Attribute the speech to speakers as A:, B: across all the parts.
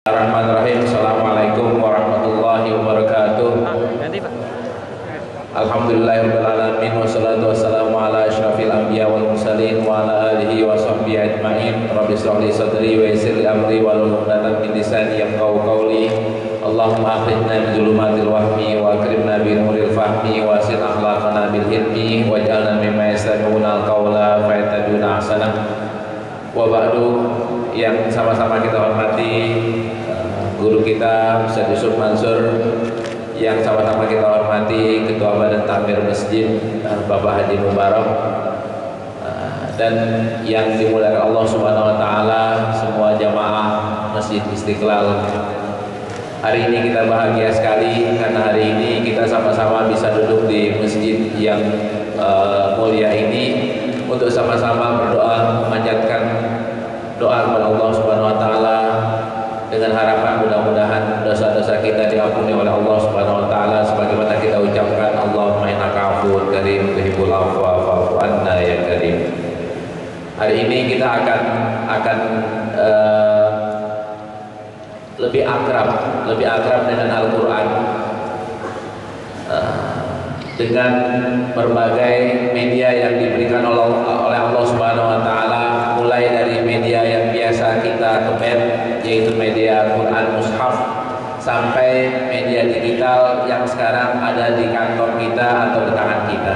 A: Bismillahirrahmanirrahim. Assalamualaikum warahmatullahi wabarakatuh. Alhamdulillahirabbil alamin wassalatu wassalamu ala asyrafil anbiya wal mursalin wa ala alihi wa sahbihi ajmain. Rabbi shrah li sadri wa yassir li amri wahlul 'uqdatam min lisani yafqahu qawli. Allahumma akhrijna min dhulumatil wahmi wa akrimna bi nuril fahmi wa asil akhlaqana bil hilmi waj'alna mimma yastami'una al-qawla fa yattabi'una ahsanah. Wa ba'du, yang sama-sama kita hormati guru kita Ustaz Yusuf Mansur, yang sama-sama kita hormati Ketua Badan Takmir Masjid Bapak Haji Mubarak, dan yang dimuliakan Allah Subhanahu wa taala, semua jamaah Masjid Istiqlal. Hari ini kita bahagia sekali karena hari ini kita sama-sama bisa duduk di masjid yang mulia ini untuk sama-sama berdoa, memanjatkan doa kepada Allah Subhanahu wa taala dengan harapan mudah-mudahan dosa-dosa kita diampuni oleh Allah Subhanahu wa taala, sebagaimana kita ucapkan Allahumma innaka afuwwun karim tuhibbul afwa fa'fu anna ya karim. Hari ini kita akan lebih akrab dengan Al-Qur'an, dengan berbagai media yang diberikan oleh Allah Subhanahu wa taala, mulai dari media yang biasa kita temen, yaitu media Quran Mushaf, sampai media digital yang sekarang ada di kantor kita atau di tangan kita.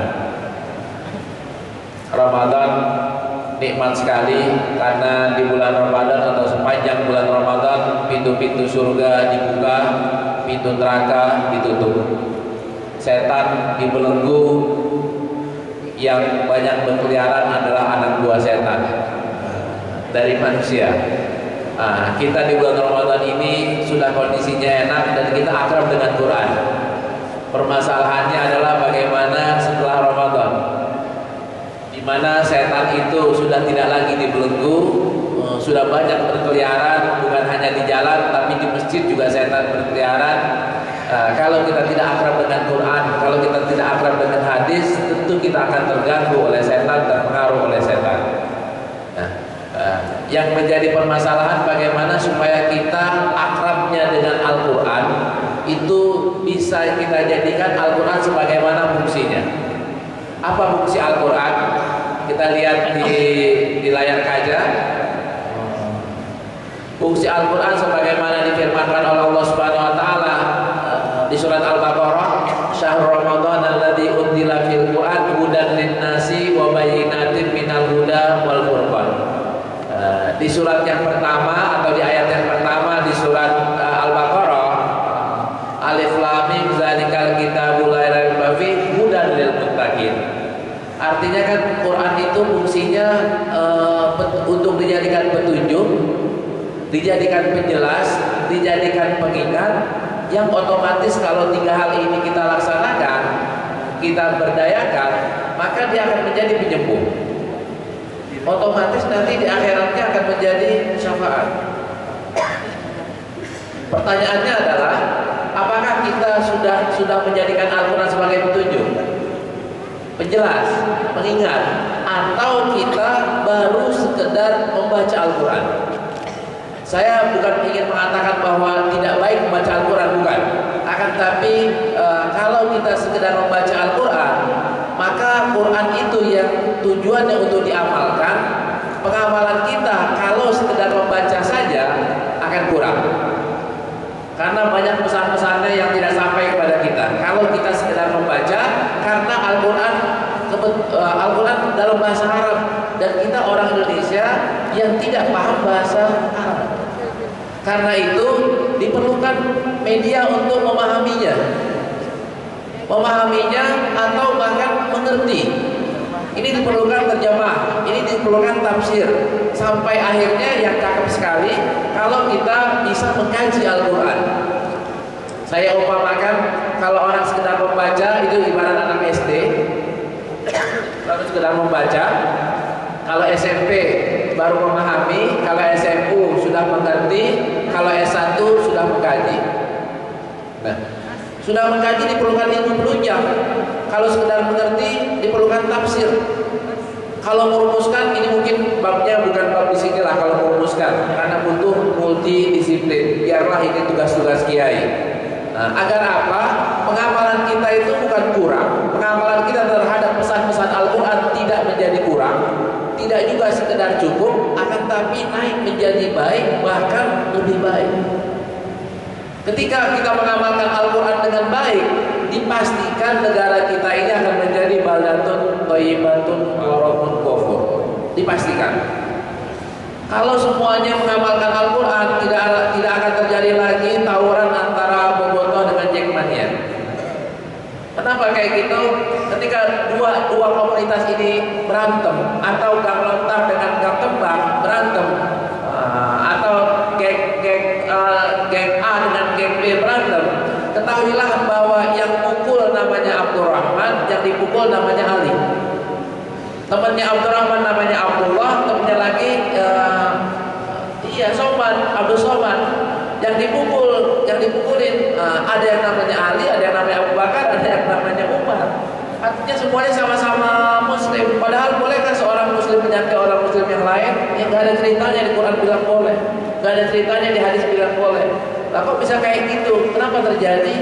A: Ramadan nikmat sekali karena di bulan Ramadan atau sepanjang bulan Ramadan pintu-pintu surga dibuka, pintu neraka ditutup. Setan dibelenggu, yang banyak berkeliaran adalah anak buah setan dari manusia. Kita di bulan Ramadan ini sudah kondisinya enak dan kita akrab dengan Quran. Permasalahannya adalah bagaimana setelah Ramadan, di mana setan itu sudah tidak lagi dibelenggu, sudah banyak berkeliaran, bukan hanya di jalan tapi di masjid juga setan berkeliaran. Kalau kita tidak akrab dengan Quran, kalau kita tidak akrab dengan hadis, tentu kita akan terganggu oleh setan, terpengaruh oleh setan. Yang menjadi permasalahan bagaimana supaya kita akrabnya dengan Al-Quran itu bisa kita jadikan Al-Quran sebagaimana fungsinya. Apa fungsi Al-Quran? Kita lihat di layar kaca. Fungsi Al-Quran sebagaimana difirmankan oleh Allah Subhanahu wa taala di surat Al-Baqarah, syahrul Ramadan alladzi unzila fil Qur'an hudan lin-nasi wa bayyinatin minal huda wal furqan. Di surat yang pertama atau di ayat yang pertama di surat Al-Baqarah, Alif Lam Mim zalikal kitabul la raiba fihi hudan lil muttaqin. Artinya kan Quran itu fungsinya untuk dijadikan petunjuk, dijadikan penjelas, dijadikan pengingat, yang otomatis kalau tiga hal ini kita laksanakan, kita berdayakan, maka dia akan menjadi penyembuh. Otomatis nanti di akhiratnya akan menjadi syafaat. Pertanyaannya adalah, apakah kita sudah menjadikan Al-Quran sebagai petunjuk, penjelas, pengingat, atau kita baru sekedar membaca Al-Quran? Saya bukan ingin mengatakan bahwa tidak baik membaca Al-Quran, bukan. Akan tapi kalau kita sekedar membaca Al-Quran, maka Quran itu yang tujuannya untuk diamalkan. Pengamalan kita kalau sekedar membaca saja akan kurang, karena banyak pesan-pesannya yang tidak sampai kepada kita kalau kita sekedar membaca. Karena Al-Quran dalam bahasa Arab, dan kita orang Indonesia yang tidak paham bahasa Arab. Karena itu diperlukan media untuk memahaminya atau bahkan mengerti. Ini diperlukan terjemah, ini diperlukan tafsir, sampai akhirnya yang cakep sekali kalau kita bisa mengkaji Al-Quran. Saya umpamakan, kalau orang sekedar membaca itu ibarat anak SD, baru sekedar membaca. Kalau SMP baru memahami, kalau SMU sudah mengerti, kalau S1 sudah mengkaji. Nah, sudah mengkaji diperlukan ilmu penunjang. Kalau sekedar mengerti diperlukan tafsir. Kalau merumuskan ini mungkin babnya bukan bab di sini lah kalau merumuskan, karena butuh multidisiplin. Biarlah ini tugas-tugas kiai. Nah, agar apa? Pengamalan kita itu bukan kurang, pengamalan kita terhadap pesan-pesan Al-Quran tidak menjadi kurang, tidak juga sekedar cukup, akan tapi naik menjadi baik, bahkan lebih baik. Ketika kita mengamalkan Al-Quran dengan baik, dipastikan negara kita ini akan menjadi baldatun thayyibatun wa rabbun ghafur. Dipastikan. Kalau semuanya mengamalkan Al-Quran, tidak akan terjadi lagi tawuran antara Bobotoh dengan Jackmania. Kenapa kayak gitu? Ketika dua komunitas ini berantem, atau Gang Lontar dengan Gang Kembang berantem, atau geng A dengan geng B berantem, ketahuilah bahwa yang pukul namanya Abdurrahman, yang dipukul namanya Ali. Temannya Abdurrahman namanya Abdullah, temannya lagi Abdul Somad. Yang dipukulin ada yang namanya Ali, ada yang namanya Abu Bakar, ada yang namanya Umar. Artinya semuanya sama-sama Muslim. Padahal bolehkah seorang Muslim menyakiti orang Muslim yang lain? Ya nggak ada ceritanya di Quran bilang boleh, nggak ada ceritanya di hadis bilang boleh. Lah kok bisa kayak gitu? Kenapa terjadi?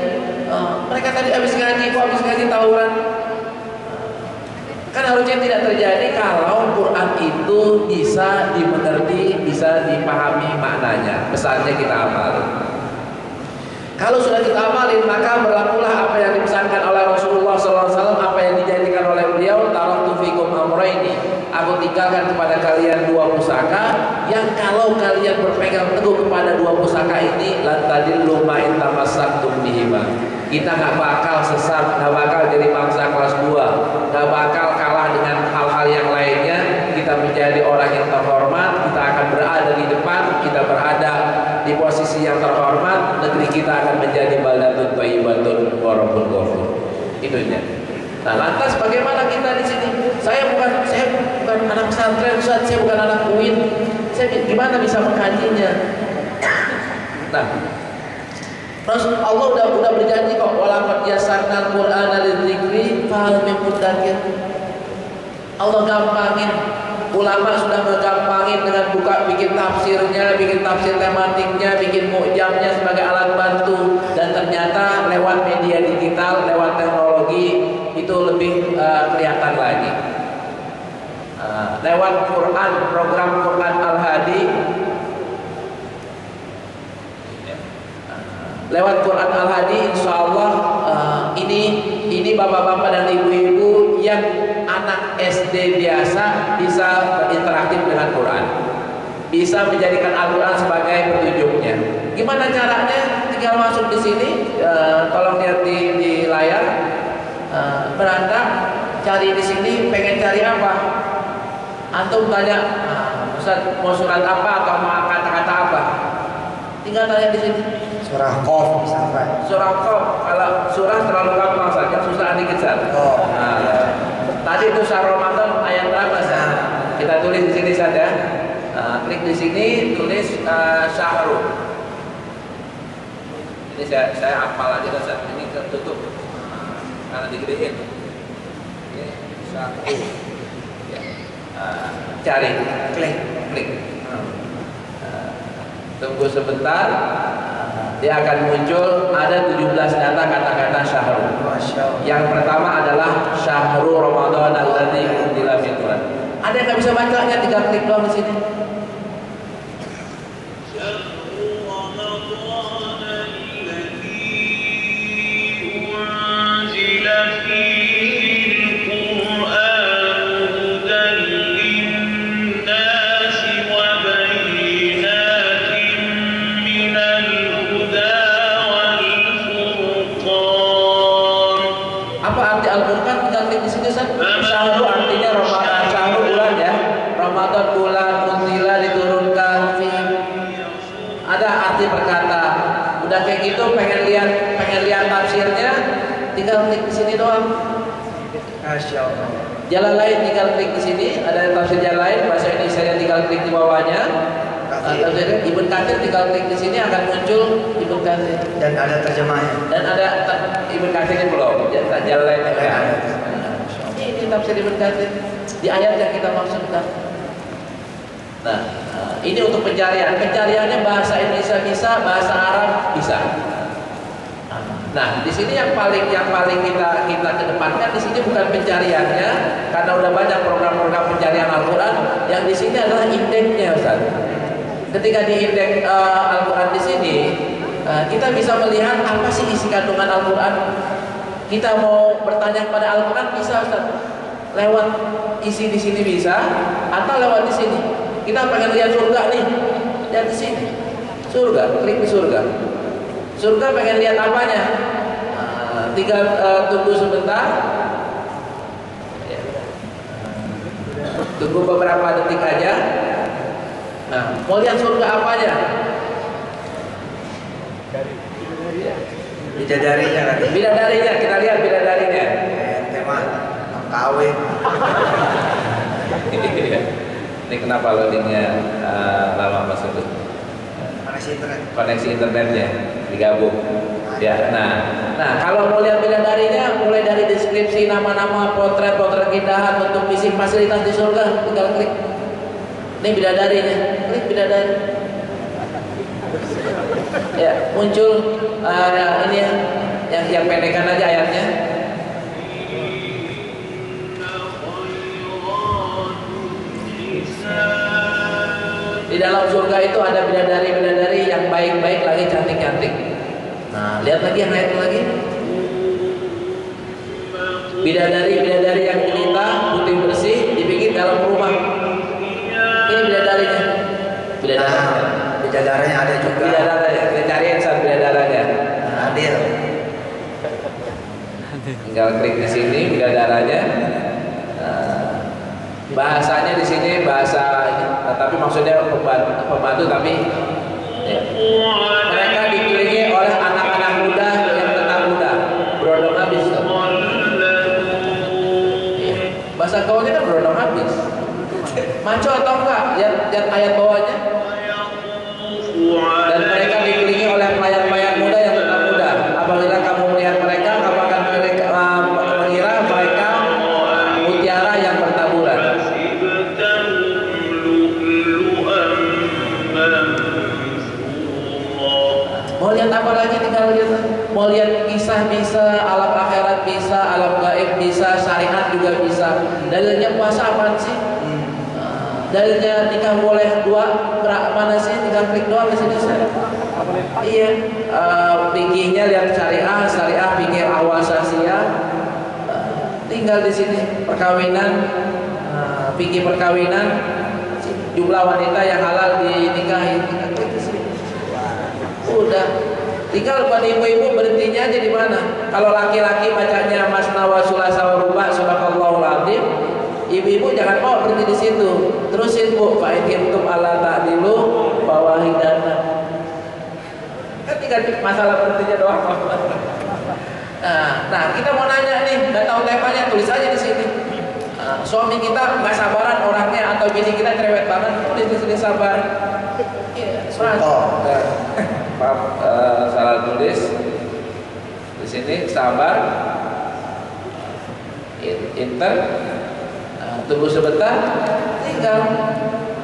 A: Mereka tadi habis ngaji tawuran. Kan harusnya tidak terjadi kalau Quran itu bisa dimengerti, bisa dipahami maknanya, pesannya kita amalin. Kalau sudah kita amalin, maka berlakulah apa yang dipesankan oleh Rasulullah SAW, apa yang dijanjikan oleh beliau, taraktu fikum amrayni. Aku tinggalkan kepada kalian dua pusaka, yang kalau kalian berpegang teguh kepada dua pusaka ini, lan tadillu ma in tamassaktum bihima. Kita nggak bakal sesat, nggak bakal jadi bangsa kelas 2, nggak bakal kalah dengan hal-hal yang lainnya. Kita menjadi orang yang terhormat, kita akan berada di depan, kita berada di posisi yang terhormat, negeri kita akan menjadi baldatun thayyibatun wa rabbun ghafur. Itunya. Nah, lantas bagaimana kita di sini? Saya bukan anak pesantren, Ustaz, saya bukan anak UIN. Saya gimana bisa mengkajinya? Nah, Rasul Allah udah berjanji kok, walaqad yassarnal Qur'ana lidzikri fahal min mudzakir. Allah gampangin, ulama sudah ngegampangin dengan bikin tafsirnya, bikin tafsir tematiknya, bikin mu'jamnya sebagai alat bantu, dan ternyata lewat media digital, lewat teknologi itu lebih kelihatan lagi. Lewat Quran, program Quran Al-Hadi, lewat Quran Al-Hadi, insya Allah ini bapak-bapak dan ibu-ibu yang anak SD biasa bisa berinteraktif dengan Quran, bisa menjadikan Al-Quran sebagai petunjuknya. Gimana caranya? Tinggal masuk di sini, tolong lihat di layar, beranda, cari di sini, pengen cari apa? Antum tanya, Ustaz mau surat apa atau mau kata-kata apa? Tinggal tanya di sini.
B: Surah Qaf misalkan.
A: Surah Qaf, kalau surah terlalu gampang saja, susah dikejar. Tadi itu surah Ramadan ayat berapa sah? Kita tulis di sini saja. Klik di sini, tulis Syahrul. Ini saya hafal aja saat ini tertutup karena digedein. Oke, Syahrul. Ya. Cari, klik. Tunggu sebentar. Dia akan muncul, ada 17 data kata-kata syahrul. Yang pertama adalah syahrul Ramadan alladzi unzila fihi Quran. Ada yang nggak bisa bacanya, tinggal klik doang di sini. Syahrul artinya Ramadan, syahrul bulan ya. Ramadan bulan, unzila diturunkan fi. Ada arti perkata. Udah kayak gitu pengen lihat tafsirnya, tinggal klik di sini doang.
B: Masya Allah.
A: Jalan lain tinggal klik di sini, ada tafsir jalan lain bahasa Indonesia tinggal klik di bawahnya. Tafsir Ibnu Katsir tinggal klik di sini akan muncul Ibnu Katsir.
B: Dan ada terjemahnya. Dan
A: ada Ibnu Katsir ini belum. Jalan lain yang ada. Ini tafsir Ibnu Katsir. di ayat yang kita maksudkan. Nah, ini untuk pencarian. Pencariannya bahasa Indonesia bisa, bahasa Arab bisa. Nah, di sini yang paling kita kedepankan di sini bukan pencariannya, karena udah banyak program-program pencarian Al-Quran. Yang di sini adalah indeksnya, Ustaz. Ketika di indeks Al-Quran di sini, kita bisa melihat apa sih isi kandungan Al-Quran. Kita mau bertanya kepada Al-Quran bisa, Ustaz. Lewat isi di sini bisa, atau lewat di sini. Kita pengen lihat surga nih, lihat di sini. Surga, klik di surga. Surga pengen lihat apanya? Tinggal tunggu sebentar. Tunggu beberapa detik aja. Nah, mau lihat surga apanya?
B: Bidadarinya kan.
A: Bidadarinya, kita lihat bidadarinya.
B: Tema kawin.
A: Ini kenapa loadingnya lama Mas Udut? Koneksi internetnya digabung. Ya, nah kalau mau lihat bidadarinya, mulai dari deskripsi, nama-nama, potret keindahan, untuk fisik, fasilitas di surga, tinggal klik. Ini bidadarinya, klik bidadari. Ya, muncul ini yang pendekan aja ayatnya. Di dalam surga itu ada bidadari-bidadari yang baik-baik lagi, cantik-cantik. Nah, lihat lagi yang ayat lagi. Bidadari-bidadari yang jelita, putih bersih, dibikin dalam rumah. Ini bidadarinya.
B: Bidadaranya ada juga.
A: Bidadaranya, kita cariin saat bidadaranya.
B: Adil.
A: Tinggal klik di sini bidadaranya. Bahasanya di sini bahasa, tapi maksudnya pembantu tapi ya. Mereka dikelilingi oleh anak-anak muda yang tetap muda, berondong habis. Ya. Bahasa gaulnya kan berondong habis. Maco atau enggak? Lihat ayat bawahnya. Dan mereka dikelilingi oleh pelayan-pelayan muda yang tetap muda. Apabila kamu melihat mereka, kamu akan mengira mereka mutiara yang bertaburan. Mau lihat apa lagi, tinggal lihat. Mau lihat kisah bisa, alam akhirat bisa, alam gaib bisa, syariat juga bisa. Dalilnya puasa apa sih? Dalilnya nikah boleh dua, mana sih? Tinggal klik doang di sini. Iya, fikihnya lihat syariah fikih awal sasiah. Tinggal di sini perkawinan, fikih perkawinan, jumlah wanita yang halal dinikahi. Udah, tinggal buat ibu-ibu berhentinya aja di mana. Kalau laki-laki bacanya masna wa sulasa wa ruba, sadaqallahul azim. Ibu-ibu jangan mau berhenti di situ. Terusin Bu, fa in kuntum alla ta'dilu fawahidana. Kan tinggal masalah berhentinya doang. Nah, kita mau nanya nih, nggak tahu temanya, tulis aja di sini. Suami kita nggak sabaran orangnya, atau bini kita cerewet banget, tulis di sini sabar. Iya, maaf, salah tulis. Di sini sabar. Enter. Tunggu sebentar. Tinggal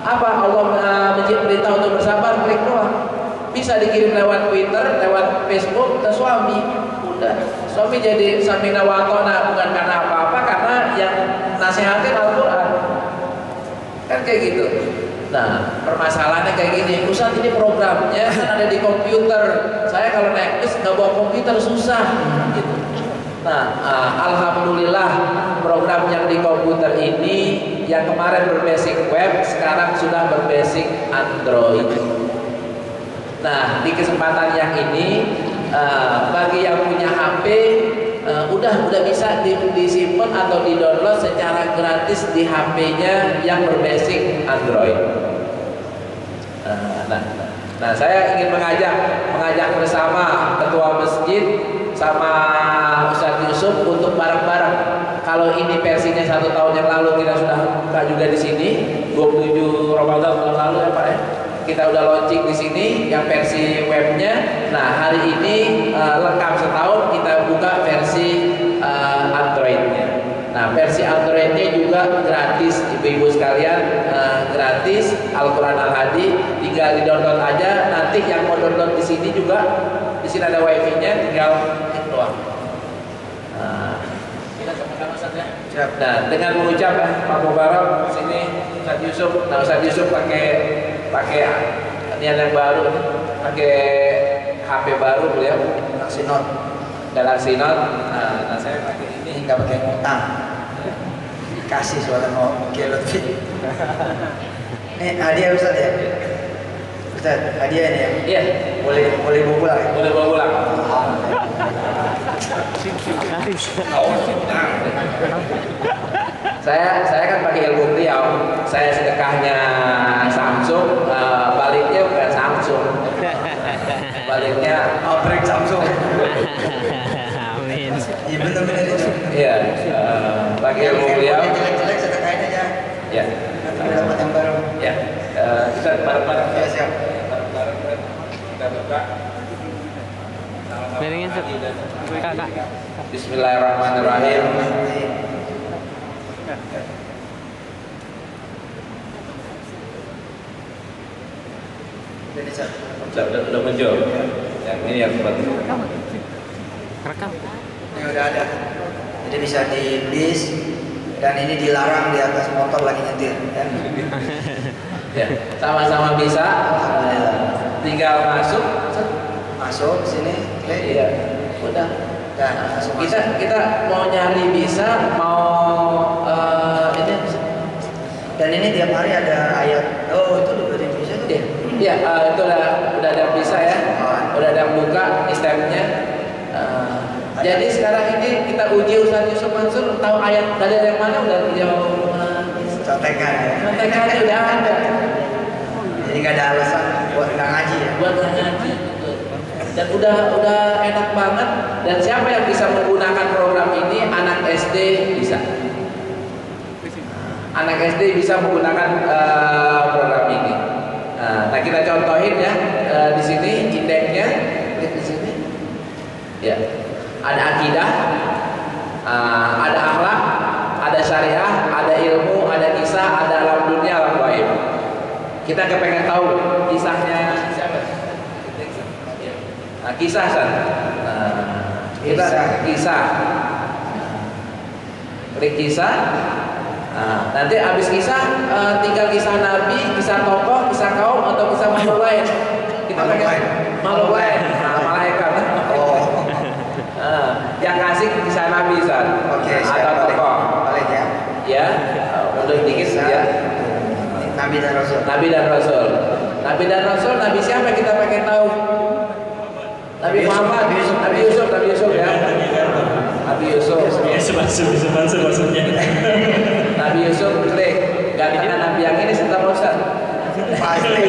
A: apa? Allah perintah untuk bersabar, klik doang. Bisa dikirim lewat Twitter, lewat Facebook ke suami. Udah, suami jadi samina wa atona, bukan karena apa-apa, karena yang nasihatin Al-Quran. Kan kayak gitu. Nah, permasalahannya kayak gini. Ustaz, ini programnya kan ada di komputer. Saya kalau naik bis nggak bawa komputer, susah gitu. Nah, alhamdulillah program yang di komputer ini yang kemarin berbasic web sekarang sudah berbasic Android. Nah, di kesempatan yang ini bagi yang punya HP udah bisa disimpan atau di-download secara gratis di HP-nya yang berbasic Android. Nah, saya ingin mengajak bersama ketua masjid sama Ustaz Yusuf untuk bareng-bareng. Kalau ini versinya 1 tahun yang lalu kita sudah buka juga di sini, 27 Ramadan tahun lalu ya Pak ya. Kita udah launching di sini yang versi webnya. Nah, hari ini lengkap setahun kita buka versi Androidnya. Nah, versi Androidnya juga gratis sekalian, gratis Al-Quran Al-Hadi, tinggal di-download aja. Nanti yang mau download di sini juga, di sini ada wifi-nya, tinggal klik doang. Kita sama-sama saja. Nah, dengan mengucap Pak Mubarak sini Ustaz Yusuf, nah Ustaz Yusuf pakai niat yang baru, pakai HP baru beliau,
B: Galaxy Note.
A: Galaxy Note. Nah saya pakai ini.
B: Nggak pakai ngutang. Kasih soalnya mau kelot fit. Ini hadiah Ustaz ya? Ustaz, hadiah ini ya?
A: Iya.
B: Boleh bawa pulang ya?
A: Boleh bawa pulang. Saya kan pakai ilmu beliau. Saya sedekahnya Samsung, baliknya bukan Samsung. Baliknya
B: Outbreak Samsung.
C: Amin.
B: Iya benar-benar itu.
A: iya, pakai ilmu beliau.
B: Jelek-jelek sedekahin aja.
A: Ya.
B: Nanti dapat yang baru.
A: Ya. Kita bareng-bareng.
B: Ya siap.
A: Bareng-bareng kita buka.
C: Beringin kakak.
A: Bismillahirrahmanirrahim.
B: Jadi Ustaz.
A: Sudah muncul. Yang ini yang seperti
C: Rekam.
B: Ini udah ada. Jadi bisa di bis dan ini dilarang di atas motor lagi nyetir. Ya.
A: ya, sama-sama bisa. Tinggal masuk.
B: Masuk sini, klik.
A: Iya. Udah.
B: Dan langsung masuk.
A: Kita mau nyari bisa, mau ini.
B: Dan ini tiap hari ada ayat. Oh itu udah bisa tuh.
A: Iya, itu udah ada bisa ya. Udah ada buka stepnya. Jadi sekarang ini kita uji Ustaz Yusuf Mansur, tahu ayat dalil yang mana udah beliau
B: Contekan ya.
A: contekannya udah ada.
B: Jadi nggak ada alasan buat nggak ngaji ya.
A: Buat ngaji. Dan udah enak banget. Dan siapa yang bisa menggunakan program ini? Anak SD bisa. Anak SD bisa menggunakan program ini. Nah kita contohin ya di sini indeksnya, klik di sini. Ya, ada akidah, ada akhlak, ada syariah, ada ilmu, ada kisah, ada alam dunia, alam gaib. Kita kepengen tahu kisahnya siapa? Nah, kisah San. Kita kisah. Klik kisah. Nah, nanti habis kisah tinggal kisah Nabi, kisah tokoh, kisah kaum atau kisah makhluk lain. Kita pengen makhluk lain, malaikat.
B: Oh.
A: Yang kasih kisah Nabi San.
B: Oke.
A: Atau tokoh.
B: Balik ya.
A: Ya, mundur dikit ya.
B: Nabi dan Rasul.
A: Nabi dan Rasul. Nabi dan Rasul, Nabi siapa kita pengen tahu? Nabi Muhammad, Nabi Yusuf ya. Nabi Yusuf.
D: Bisa masuk maksudnya.
A: Nabi Yusuf klik. Gantikan Nabi yang ini serta Ustaz.
B: Pasti.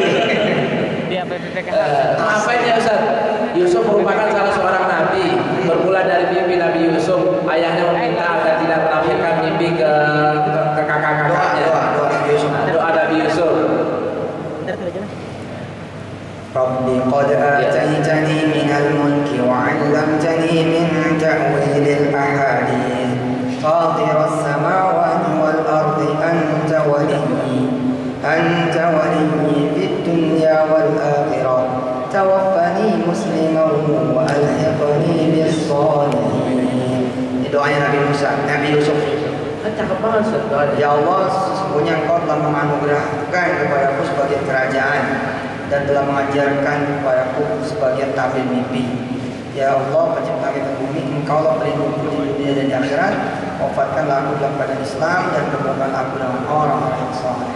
C: Dia PPPK.
A: Ngapain ya Ustaz? Yusuf merupakan salah seorang nabi. Bermula dari mimpi Nabi Yusuf, ayahnya meminta agar tidak menampilkan mimpi ke kakak-kakaknya.
B: Doa Nabi Yusuf.
A: Doa Nabi Yusuf.
B: Rabbi qad ataitani minal mulki wa 'allamtani min ta'wilil ahadith fatiras samawati wal ardi anta waliyyi fid dunya wal akhirah tawaffani musliman wa alhiqni bis shalihin. Ini doanya Nabi Yusuf.
A: Kan cakep banget Ustaz doanya.
B: Ya Allah, sesungguhnya Engkau telah menganugerahkan kepadaku sebagian kerajaan dan telah mengajarkan kepadaku sebagian tabir mimpi. Ya Allah, pencipta langit dan bumi, Engkau lah pelindungku di dunia dan di akhirat. Wafatkanlah aku dalam keadaan Islam dan temukan aku dengan orang-orang yang saleh.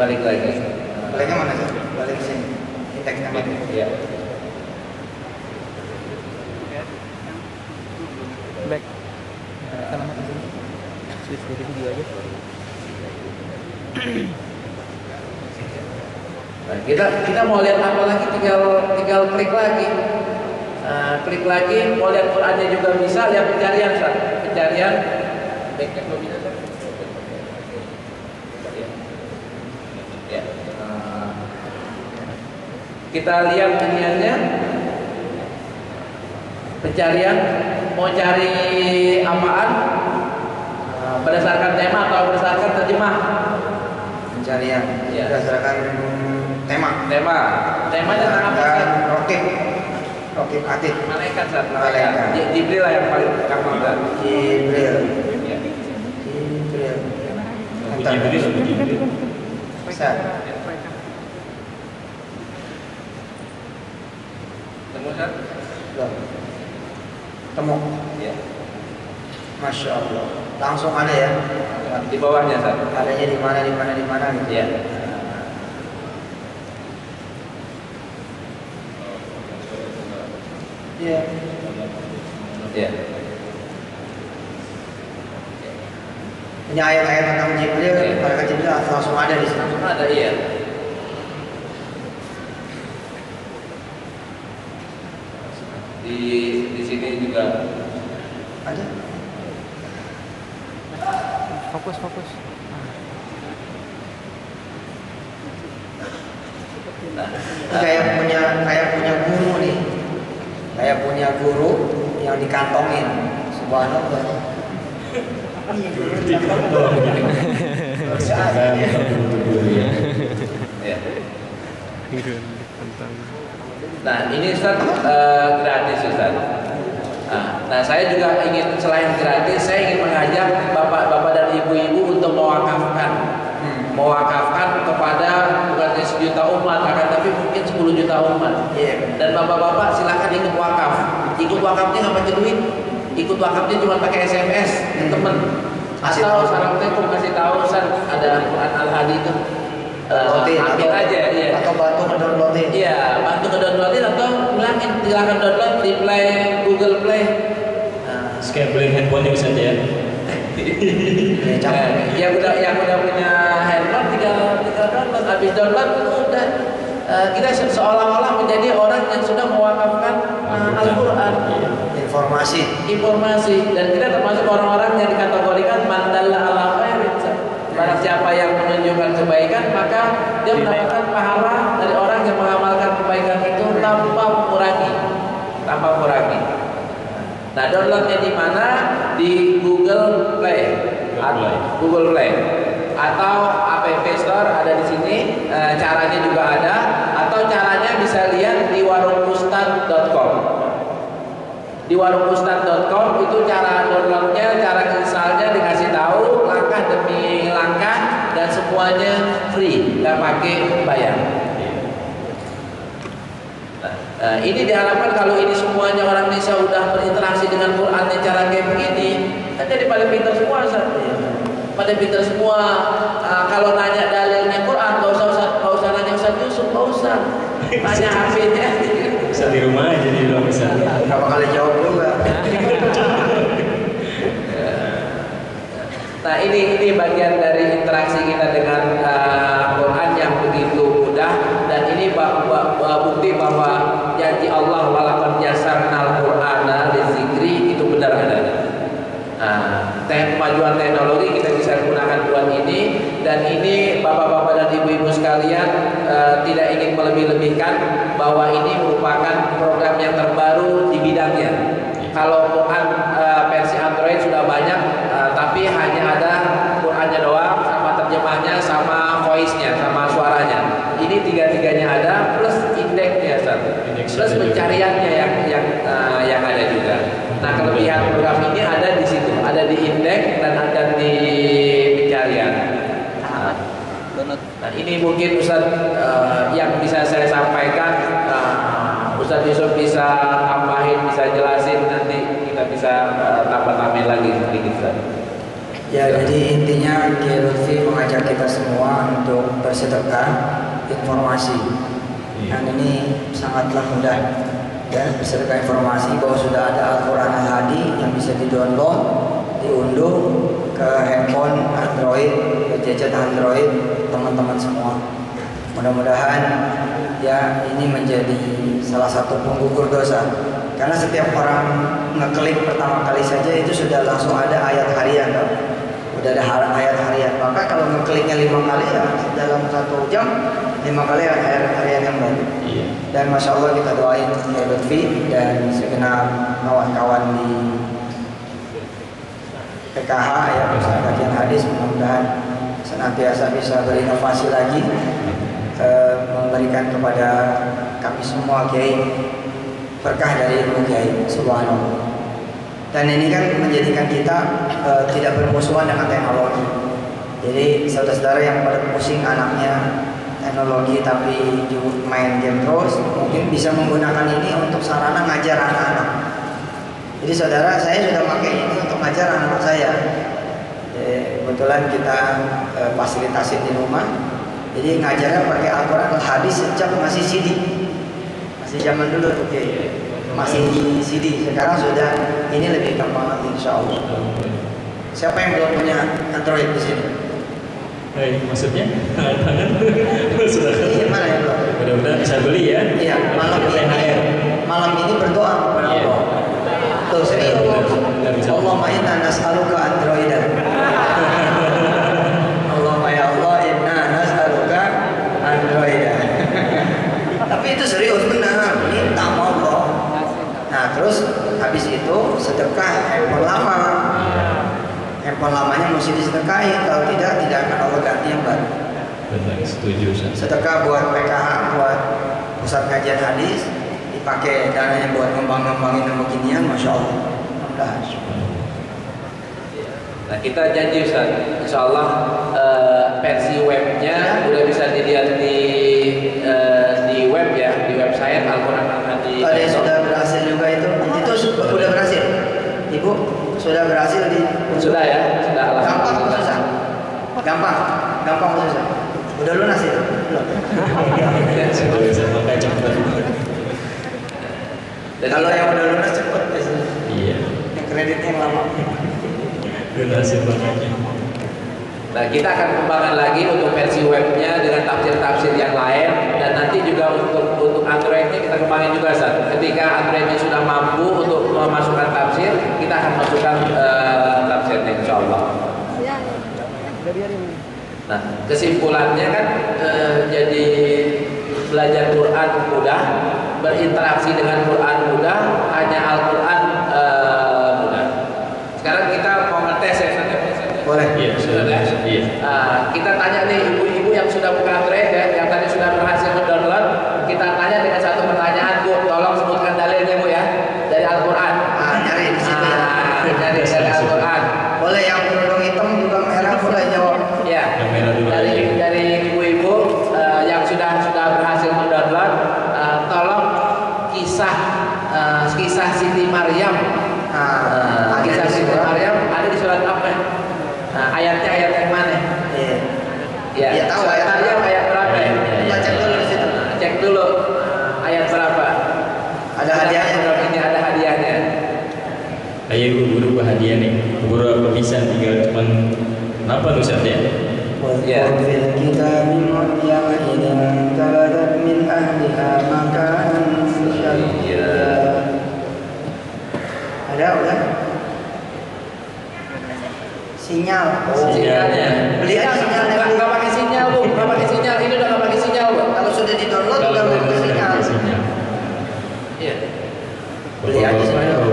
A: Balik lagi.
B: Baliknya mana sih? Balik sini. Kita
A: Ya.
C: Back. Selamat di sini. Switch dari video aja.
A: Nah, kita mau lihat apa lagi, tinggal klik lagi. Klik lagi, mau lihat Qurannya juga bisa, lihat pencarian Ustaz. Pencarian backnya belum bisa Ustaz. Ya. Kita lihat iniannya. Pencarian mau cari apaan? berdasarkan tema atau berdasarkan terjemah?
B: Pencarian
A: Iya.
B: berdasarkan tema.
A: Temanya tentang apa Ustaz?
B: Dan Rokib Atid.
A: Malaikat Ustaz,
B: Malaikat.
A: malaikat. Jibril lah yang paling gampang Ustaz.
B: Jibril.
A: Iya.
B: Jibril.
D: Abu Jibril, Abu Jibril.
B: Bisa.
A: Temu Ustaz?
B: Belum. Temu.
A: Iya.
B: Masya Allah. Langsung ada ya.
A: Di bawahnya Ustaz.
B: Adanya di mana gitu.
A: Iya.
B: Iya.
A: Iya.
B: Ini ayat-ayat tentang Jibril,
A: Iya.
B: malaikat Jibril langsung ada di sini.
A: Langsung ada iya. Di sini juga
B: Ada.
C: Fokus.
B: Kayak punya guru nih. Kayak punya guru yang dikantongin. Subhanallah.
A: ya. Nah ini Ustaz gratis Ustaz. Nah saya juga ingin selain gratis, saya ingin mengajak bapak-bapak dan ibu-ibu untuk mewakafkan kepada bukan 1 juta umat, akan tapi mungkin 10 juta umat. Dan bapak-bapak silakan ikut wakaf. Ikut wakafnya nggak pakai duit, ikut wakafnya cuma pakai SMS ke temen. Atau Assalamualaikum kasih tahu Ustaz ada Quran Al-Hadi itu. Ambil aja ya.
B: Atau bantu ngedownloadin.
A: Iya, bantu ngedownloadin atau bilangin silakan download di Play, Google Play.
D: Scaling handphonenya bisa aja ya.
A: Yang udah punya handphone tinggal download. Habis download udah kita seolah-olah menjadi orang yang sudah mewakafkan Al-Quran. Informasi dan kita termasuk orang-orang yang dikategorikan mandalla ala khairin. Barang siapa yang menunjukkan kebaikan maka dia mendapatkan pahala dari orang yang mengamalkan kebaikan itu tanpa mengurangi. Nah, downloadnya di mana? Di Google Play. Atau App Store ada di sini. Caranya juga ada. Atau caranya bisa lihat di warungustad.com. Di warungustad.com itu cara downloadnya, cara installnya dikasih tahu langkah demi langkah dan semuanya free, nggak pakai bayar. Nah, ini diharapkan kalau ini semuanya orang Indonesia udah berinteraksi dengan Quran dengan cara kayak begini, kan jadi paling pintar semua Ustaz. Pada pintar semua. Kalau nanya dalilnya Quran, nggak usah nanya Ustaz Yusuf, nggak usah. Tanya hafidnya.
D: Bisa di rumah aja di rumah bisa.
B: Berapa kali jawab juga.
A: Nah ini bagian dari interaksi kita dengan Quran yang begitu mudah, dan ini bukti bahwa janji Allah walaqad yassarnal Qur'ana lizikri itu benar adanya. Kemajuan teknologi kita bisa gunakan buat ini, dan ini bapak-bapak dan ibu-ibu sekalian tidak ingin melebih-lebihkan bahwa ini merupakan program yang terbaru di bidangnya. Kalau Quran versi Android sudah banyak, tapi hanya ada Qurannya doang, sama terjemahnya, sama voice-nya, sama suaranya. Ini tiga-tiganya ada, plus indeksnya, plus pencariannya yang ada juga. Nah, kelebihan program ini ada di situ, ada di indeks dan ada di pencarian. Nah, ini mungkin Ustaz yang bisa saya sampaikan. Ustaz Yusuf bisa tambahin, bisa jelasin, nanti kita bisa tambah-tambahin lagi sedikit Ustaz.
B: Ya, jadi intinya Kiai Lutfi mengajak kita semua untuk bersedekah informasi. Dan ini sangatlah mudah. Ya, bersedekah informasi bahwa sudah ada Al-Quran Al-Hadi yang bisa di-download, diunduh ke handphone Android, gadget Android teman-teman semua. Mudah-mudahan ya ini menjadi salah satu penggugur dosa. Karena setiap orang ngeklik pertama kali saja itu sudah langsung ada ayat harian, kan? Udah ada ayat harian. Maka kalau ngekliknya 5 kali ya dalam 1 jam 5 kali ayat harian yang baru. Dan Masya Allah kita doain ya Lutfi dan segenap kawan-kawan di PKH ya, pusat kajian hadis, mudah-mudahan senantiasa bisa berinovasi lagi, memberikan kepada kami semua kiai berkah dari ilmu kiai, subhanallah. Dan ini kan menjadikan kita tidak bermusuhan dengan teknologi. Jadi saudara-saudara yang pada pusing anaknya teknologi tapi main game terus, mungkin bisa menggunakan ini untuk sarana ngajar anak-anak. Jadi saudara, saya sudah pakai ini untuk ngajar anak saya. Kebetulan kita fasilitasi di rumah. Jadi ngajarnya pakai Al-Quran Al-Hadis sejak masih CD. Masih zaman dulu, oke. Masih CD. Sekarang sudah ini lebih gampang lagi, insya Allah. Siapa yang belum punya Android di sini?
D: Maksudnya? Tangan? Sudah.
B: Ini mana yang belum?
D: Mudah-mudahan bisa beli ya.
B: Iya, malam ini berdoa kepada Allah. Tuh, serius. Allahumma inna nas'aluka Androidan. Allahumma ya Allah inna nas'aluka Androidan. Tapi itu serius benar, minta sama Allah. Nah, terus habis itu sedekah handphone lama. Handphone lamanya mesti disedekahin, kalau tidak akan Allah ganti yang baru.
D: Benar, setuju.
B: Sedekah buat PKH, buat pusat kajian hadis, dipakai dananya buat ngembang-ngembangin beginian, masya Allah.
A: Nah, kita janji Ustaz, insya Allah versi webnya udah bisa dilihat di web ya, di website Al-Quran Al-Hadi.
B: Ada yang sudah berhasil juga itu sudah berhasil. Ibu sudah berhasil di.
A: Sudah ya, sudah.
B: Gampang atau susah? Gampang atau susah? Udah lunas itu? Belum. Kalau yang udah lunas cepet biasanya.
D: Iya.
B: Yang kreditnya yang lama.
D: Lunasin makanya.
A: Nah, kita akan kembangkan lagi untuk versi webnya dengan tafsir-tafsir yang lain, dan nanti juga untuk Androidnya kita kembangin juga Ustaz. Ketika Androidnya sudah mampu untuk memasukkan tafsir, kita akan masukkan tafsirnya insya Allah. Nah, kesimpulannya kan jadi belajar Quran mudah, berinteraksi dengan Quran mudah, hanya Al-Quran mudah. Sekarang kita mau ngetes ya Ustaz.
B: Boleh.
D: Iya, sudah. Iya.
A: Kita tanya nih ibu-ibu yang sudah buka Android ya, yang tadi sudah berhasil mendownload, kita tanya dengan satu pertanyaan, Bu, tolong sebutkan dalilnya Bu ya, dari Al-Quran.
B: Nyari di situ ya.
A: Dari Al-Quran.
B: Boleh yang kerudung hitam juga merah boleh jawab.
A: Ya.
D: Yang merah dulu aja.
A: Dari ibu-ibu yang sudah berhasil mendownload, tolong kisah Siti Maryam. Kisah Siti Maryam ada di surat apa? Nah, ayatnya ayat yang mana?
B: Iya. Ya tahu
A: surat Maryam ayat berapa ya?
B: Kita cek dulu di situ.
A: Cek dulu ayat berapa?
B: Ada hadiahnya.
A: Ini ada hadiahnya.
D: Ayo guru hadiah nih. Guru apa bisa tinggal cuman kenapa Ustaz ya?
A: Ya.
B: Fil kitab Maryam idzan tabadat min ahliha makanan syarqiyya. Ada udah? Sinyal.
D: Sinyalnya.
B: Beli aja sinyalnya.
A: Nggak pakai sinyal Bu, nggak pakai sinyal. Ini udah nggak pakai sinyal Bu.
B: Kalau sudah di-download udah pakai sinyal.
A: Iya.
B: Beli aja sinyal.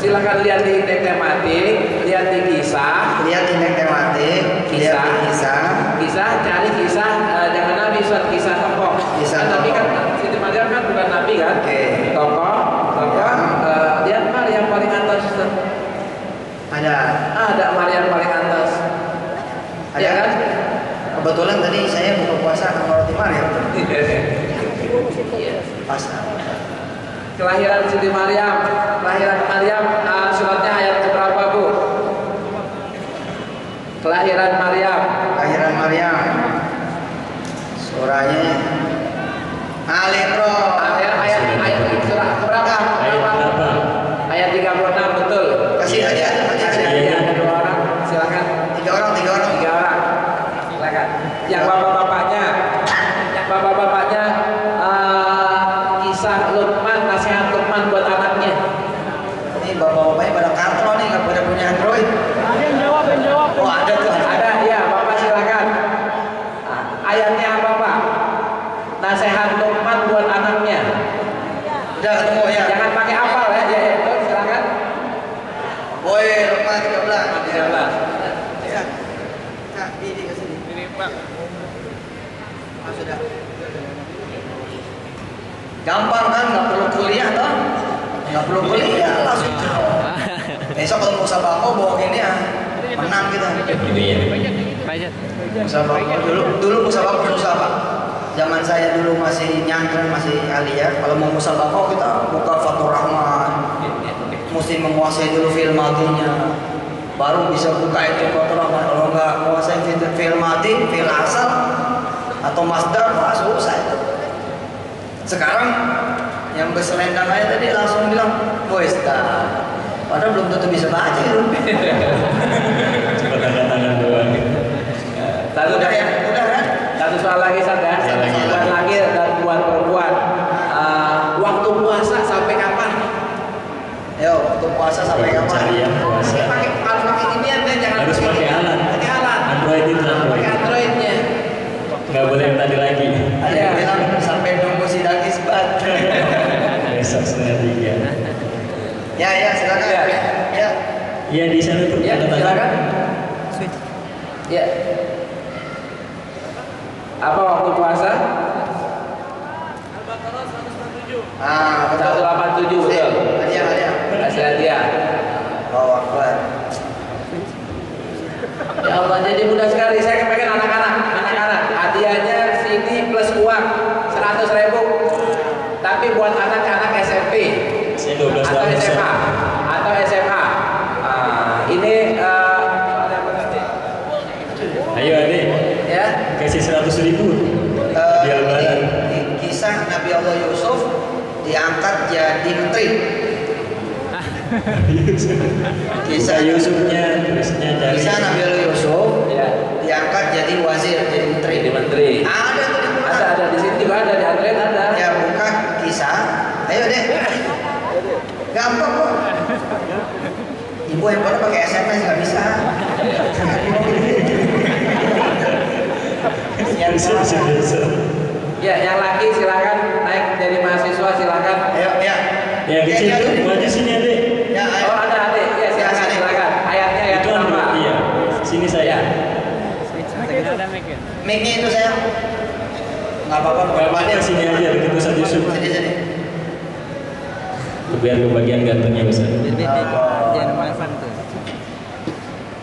A: Silakan lihat di indeks tematik, lihat di kisah,
B: Lihat indeks tematik, lihat di kisah.
A: cari kisah dengan Nabi, suatu kisah tokoh.
B: Kisah
A: Nabi
B: tokoh.
A: kan Siti Maryam kan bukan Nabi kan?
B: Oke.
A: Tokoh. Lihat Maryam paling atas. Ada Maryam paling atas.
B: Ada
A: Ya kan?
B: Kebetulan tadi saya buka puasa sama roti Maryam. Pas.
A: Kelahiran Siti Maryam, suratnya ayat berapa Bu? Kelahiran Maryam.
B: Surahnya Ali Imran.
A: Ayat surah berapa? Ayat 36 betul.
B: Kasih aja.
A: Ada 2 orang, silakan.
B: 3 orang.
A: 3 orang, silakan. Yang bapak-bapaknya, kisah Luqman, nasihat Luqman buat anaknya.
B: Ini bapak-bapaknya pada katro nih, nggak pada punya Android.
C: Ada yang jawab.
B: Oh ada tuh.
A: Ada, ya bapak silakan. Ayatnya apa Pak? Nasihat Luqman buat anaknya.
B: Udah ketemu ya.
A: Jangan pakai hafal ya, silakan.
B: Woi, Luqman 13. sudah. Gampang kan, nggak perlu kuliah toh? Nggak perlu kuliah langsung. Besok kalau mau sabako bawa gini ya, menang kita. Musabako dulu musabako susah Pak. Zaman saya dulu masih nyangkren, masih aliyah. Kalau mau musabako kita buka Fathur Rahman, mesti menguasai dulu fi'il madinya, baru bisa buka itu Fathur Rahman. Kalau nggak menguasai fi'il madi, fi'il asal atau masdar, wah susah itu. Sekarang yang berselendang aja tadi langsung bilang, "Boys, padahal belum tentu bisa baca itu."
D: Cuma tangan doang.
A: Satu
B: Udah ya, udah kan?
A: Satu soal lagi saja. Buat laki dan buat perempuan. Waktu puasa sampai kapan?
B: Yo, waktu puasa sampai kapan?
D: Pencarian puasa.
A: Pakai ini ya, jangan
D: Harus pakai alat.
A: Pakai alat.
D: Android itu Android.
A: Pakai Androidnya.
D: Nggak boleh yang tadi lagi.
B: Ada yang bilang sampai nunggu sidang isbat.
D: Besok 2:30.
B: Ya, silakan.
A: Ya.
B: Ya.
D: Iya di sana tuh.
A: Ya,
D: ada tanda.
A: silakan. Ya. Apa waktu puasa?
B: Ah, betul.
A: 187 betul.
B: Hadiah.
A: Kasih hadiah.
B: Oh, Akbar.
A: Ya Allah, jadi mudah sekali. Saya kepengen anak-anak. Hadiahnya sini plus uang 100.000. Tapi buat anak-anak SMP
D: Saya 12
A: atau
D: tahun.
A: SMA ini
D: Ayo adik,
A: ya
D: kasih 100.000. Di Lebaran.
B: Kisah Nabi Allah Yusuf diangkat jadi menteri.
D: Kisah Yusufnya, terusnya cari.
B: Kisah Nabi Allah Yusuf
A: ya
B: diangkat jadi wazir, jadi menteri.
A: jadi menteri.
B: Ada tuh di buku.
A: Ada di sini juga ada di Android ada.
B: Ya buka kisah. Ayo deh. Gampang kok. Ibu yang pada pakai SMS nggak bisa.
D: Bisa.
A: Ya, yang laki silakan naik dari mahasiswa silakan.
B: Ayo, ya.
D: Ya kecil
B: Ya,
D: tuh, maju sini adik.
B: Ya, ayo.
A: Oh ada adik, ya silakan
B: sini.
A: silakan. Ayatnya yang
D: Itu
A: pertama.
D: Android, iya. Sini saya.
B: Mic-nya itu saya. Nggak apa-apa,
D: Gak apa-apa sini aja, dekat Ustaz Yusuf.
B: Sini.
D: Biar kebagian gantungnya bisa.
C: Jangan relevan tuh.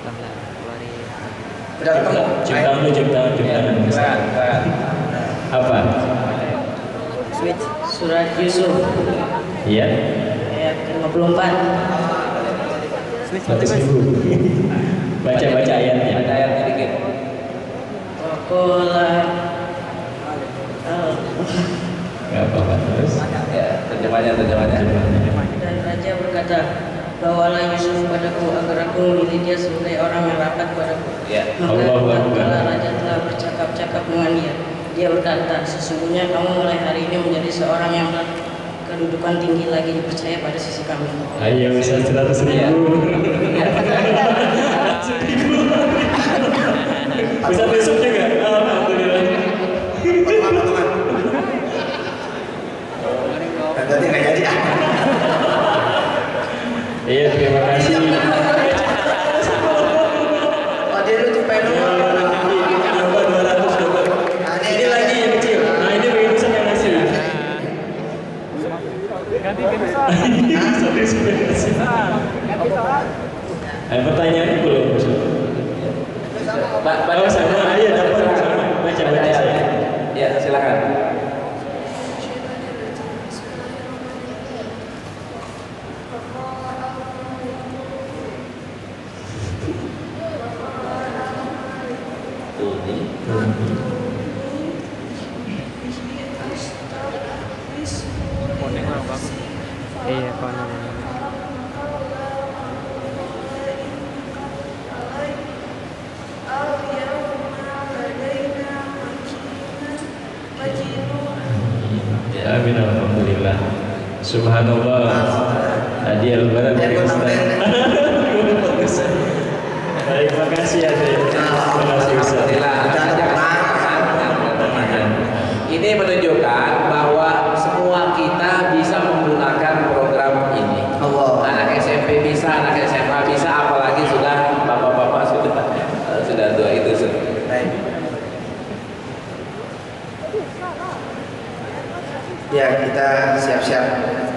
C: Pelan-pelan, keluarin.
B: Udah ketemu.
D: Cium tangan lu, cium tangan.
A: Silakan.
D: Apa?
C: Switch.
E: Surat Yusuf
D: Iya.
E: ayat 54.
D: 100.000. Baca ayatnya.
A: Baca ayatnya dikit.
E: Waqala
D: Gak apa-apa terus.
A: Ya, terjemahnya.
E: dan raja berkata, bawalah Yusuf padaku agar aku memilih dia sebagai orang yang rapat padaku.
A: Ya.
E: Maka
D: Allahu Akbar.
E: tatkala raja telah bercakap-cakap dengan dia, dia berkata, sesungguhnya kamu mulai hari ini menjadi seorang yang kedudukan tinggi lagi dipercaya pada sisi kami.
D: Ayo Ustaz 100.000. Bisa besok juga. Alhamdulillah.
B: Teman. Berarti nggak jadi.
D: Iya, terima kasih.
B: Oh, dia lucu pengen.
D: Coba 200 coba. Ini lagi yang kecil. Nah, ini bagi Ustaz yang ngasih. Pertanyaannya belum. Oh, sama. Iya, dapat sama. Baca saya.
A: Ya, silakan.
C: Koneng orang bagus. Iya, koneng.
D: Amin, alhamdulillah. Subhanallah. Tadi Lebaran dari Ustaz. Baik, terima kasih ya. Terima kasih Ustaz.
A: Ini menunjukkan bahwa semua kita bisa menggunakan program ini.
B: Allah.
A: Anak SMP bisa, anak SMA bisa, apalagi sudah bapak-bapak sudah tua itu.
B: Baik. dahsyat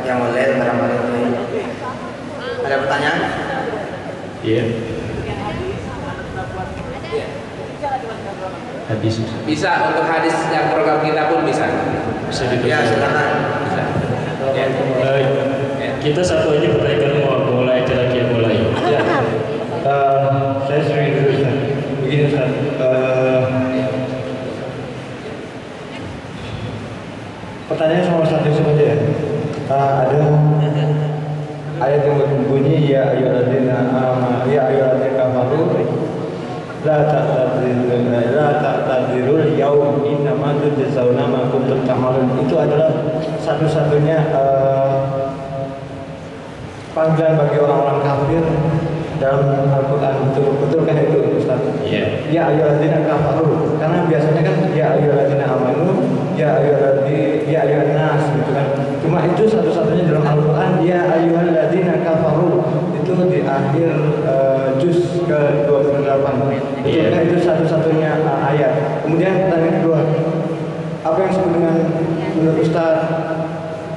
B: yang mulai Ramadan ini. Ada pertanyaan?
D: Iya. Hadis.
A: Bisa untuk hadis yang program kita pun bisa.
D: Bisa
B: Ya,
D: dibaca.
B: silakan.
A: Bisa. Ya.
D: Kita satu aja pertanyaan mau mulai acara kita mulai.
F: Ya, saya sering dulu Ustaz. Begini Ustaz, pertanyaan sama Ustaz Yusuf aja ya. Ada ayat yang berbunyi ya ayyuhalladzina amanu ya ayyuhalladzina kafaru la ta'tadirul yaum innama tujzauna ma kuntum ta'malun. Itu adalah satu-satunya panggilan bagi orang-orang kafir dalam Al-Quran. Betulkah itu Ustaz?
D: Iya.
F: Ya ayyuhalladzina kafaru, karena biasanya kan ya ayyuhalladzina amanu, ya ayyuhan nas gitu kan. Cuma itu satu-satunya dalam Al-Quran ya ayyuhalladzina kafaru, itu di akhir juz ke-28. Betulkah itu satu-satunya ayat? Kemudian pertanyaan kedua, apa yang disebut dengan menurut Ustaz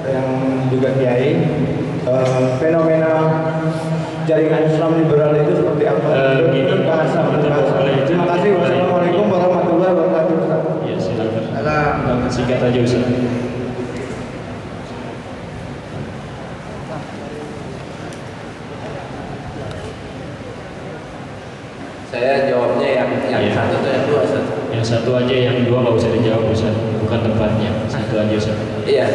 F: yang juga kiai, fenomena jaringan Islam liberal itu seperti apa? Bahasa. Terima kasih. Wassalamualaikum warahmatullahi wabarakatuh.
D: Ya, silakan.
B: Salam.
D: Singkat aja Ustaz.
A: Saya jawabnya yang
D: Iya.
A: satu atau yang dua, Ustaz?
D: Yang satu aja, yang dua nggak usah dijawab Ustaz. Bukan tempatnya. Satu aja Ustaz.
A: Iya.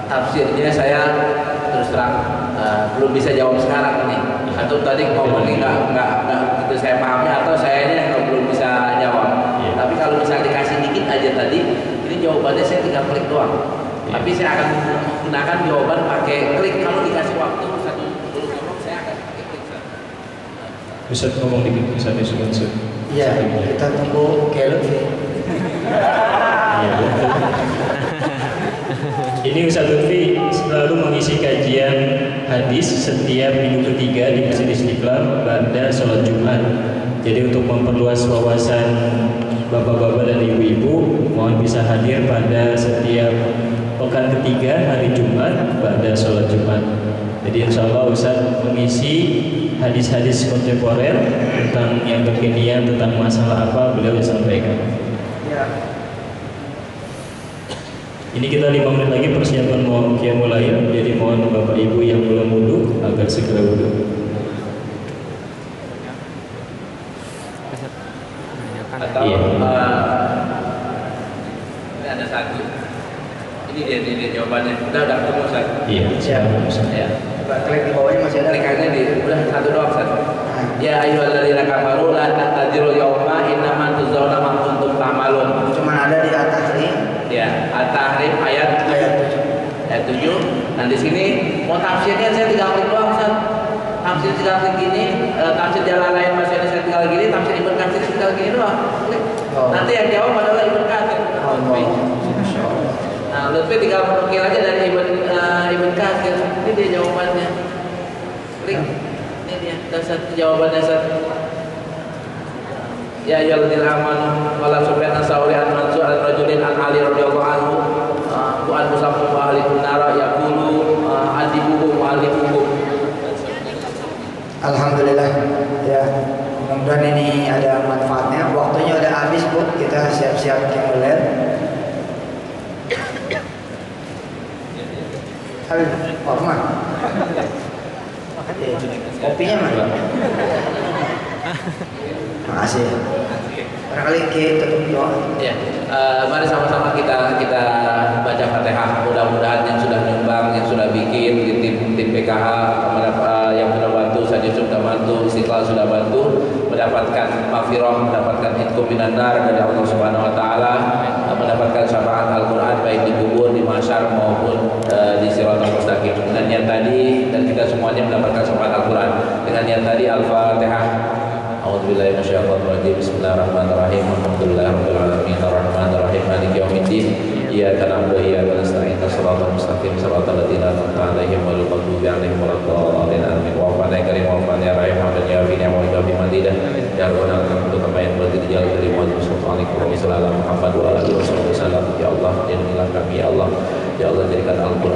A: Tafsirnya saya terus terang belum bisa jawab sekarang nih. Atau tadi ngomongnya nggak itu saya pahami, atau saya yang belum bisa jawab.
D: Iya.
A: Tapi kalau misalnya dikasih dikit aja tadi, ini jawabannya saya tinggal klik doang.
D: Iya.
A: Tapi saya akan menggunakan jawaban pakai klik. Kalau dikasih waktu satu belum ngomong, saya akan pakai klik.
D: Ustaz ngomong dikit Ustaz Yusuf.
B: Iya, kita tunggu Kelly.
D: Iya, betul. Ini Ustaz Lutfi selalu mengisi kajian hadis setiap minggu ketiga di Masjid Istiqlal pada sholat Jumat. Jadi untuk memperluas wawasan bapak-bapak dan ibu-ibu, mohon bisa hadir pada setiap pekan ketiga hari Jumat pada sholat Jumat. Jadi insya Allah Ustaz mengisi hadis-hadis kontemporer tentang yang kekinian, tentang masalah apa beliau sampaikan.
B: Ya.
D: Ini kita 5 menit lagi persiapan mau qiyamul lail. Jadi mohon Bapak Ibu yang belum wudu agar segera wudu.
A: Atau
D: Iya.
A: Ini ada satu. Ini dia jawabannya. Udah ketemu, Ustaz.
D: Iya, silakan Ustaz.
A: Ya.
B: Coba klik di bawahnya masih ada.
A: Klik di udah satu doang, Ustaz. Ya ayyuhalladzina kafaru la ta'tadziru yauma innama tujzauna ma kuntum ta'malun.
B: Cuman ada di atas ini
A: Ya, At-Tahrim ayat
B: ayat
A: 7. Nah di sini mau tafsirnya saya tinggal klik doang, Ustaz. Tafsir tinggal klik gini, tafsir Jalalain Mas Yani saya tinggal gini, tafsir Ibnu Katsir tinggal gini doang. Klik.
B: Oh.
A: Nanti yang jawab adalah Ibnu Katsir. Nah, Lutfi tinggal menukil aja dari Ibnu Katsir. Ini dia jawabannya. Klik. Ini dia. Satu jawabannya satu. Ya ayyuhalladzina amanu wala subhana sauri an mansur al rajulin an ali radhiyallahu anhu wa an musaffu wa ahli nara yaqulu adibuhum wa alibuhum.
B: Alhamdulillah ya, mudah-mudahan ini ada manfaatnya. Waktunya udah habis Bu, kita siap-siap kiamuler. Habis, oh kemana? Kopinya mana? Makasih. Barangkali kita tutup doa.
A: Ya, mari sama-sama kita baca Fatihah. Mudah-mudahan yang sudah nyumbang, yang sudah bikin di tim PKH, yang sudah bantu, Ustaz Yusuf sudah bantu, Istiqlal sudah bantu, mendapatkan maghfirah, mendapatkan hitqum minan nar dari Allah Subhanahu wa taala, mendapatkan syafaat Al-Qur'an baik di kubur, di mahsyar maupun di Siratal Mustaqim. Dengan niat tadi, dan kita semuanya mendapatkan syafaat Al-Qur'an. Dengan niat tadi Al-Fatihah. A'udzubillahi minasyaitonir rajim. Bismillahirrahmanirrahim. Alhamdulillahirabbil alamin. Arrahmanirrahim. Maliki yaumiddin. Iyyaka na'budu wa iyyaka nasta'in. Shiratal mustaqim. Shiratal ladzina an'amta 'alaihim ghairil maghdubi 'alaihim waladdallin. Amin. Wa fa'ala karim wa fa'ala ya rahim wa ya fi ni'am wa bi madidah. Ya rabbana lakal kamain berarti dijal dari Muhammad sallallahu alaihi wasallam wa ala alihi wasallam. Ya Allah, jadikanlah kami ya Allah. Ya Allah,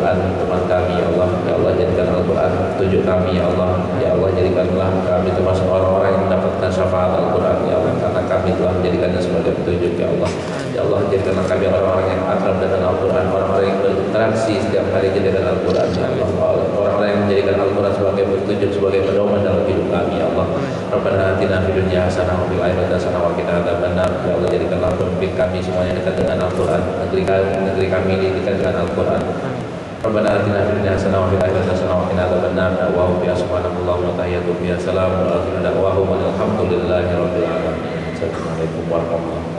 A: Al-Quran teman kami ya Allah. Ya Allah, jadikan Al-Quran petunjuk kami ya Allah. Ya Allah, jadikanlah kami termasuk orang-orang yang mendapatkan syafaat Al-Quran ya Allah, karena kami telah menjadikannya sebagai petunjuk ya Allah. Ya Allah, jadikanlah kami orang-orang yang akrab dengan Al-Quran, orang-orang yang berinteraksi setiap hari dengan Al-Quran ya Allah. Orang-orang yang menjadikan Al-Quran sebagai petunjuk, sebagai pedoman dalam hidup kami ya Allah. Rabbana atina fid dunya hasanah wa fil akhirati hasanah wa qina adzabannar. Ya Allah, jadikanlah pemimpin kami semuanya dekat dengan Al-Quran, negeri kami ini dekat dengan Al-Quran. Rabbana atina fid dunya hasanah wa fil akhirati hasanah wa qina adzabannar. Wa biya subhanallahi wa tahiyyatu biya salam wa akhiru da'wahum alhamdulillahi rabbil alamin. Assalamualaikum warahmatullahi wabarakatuh.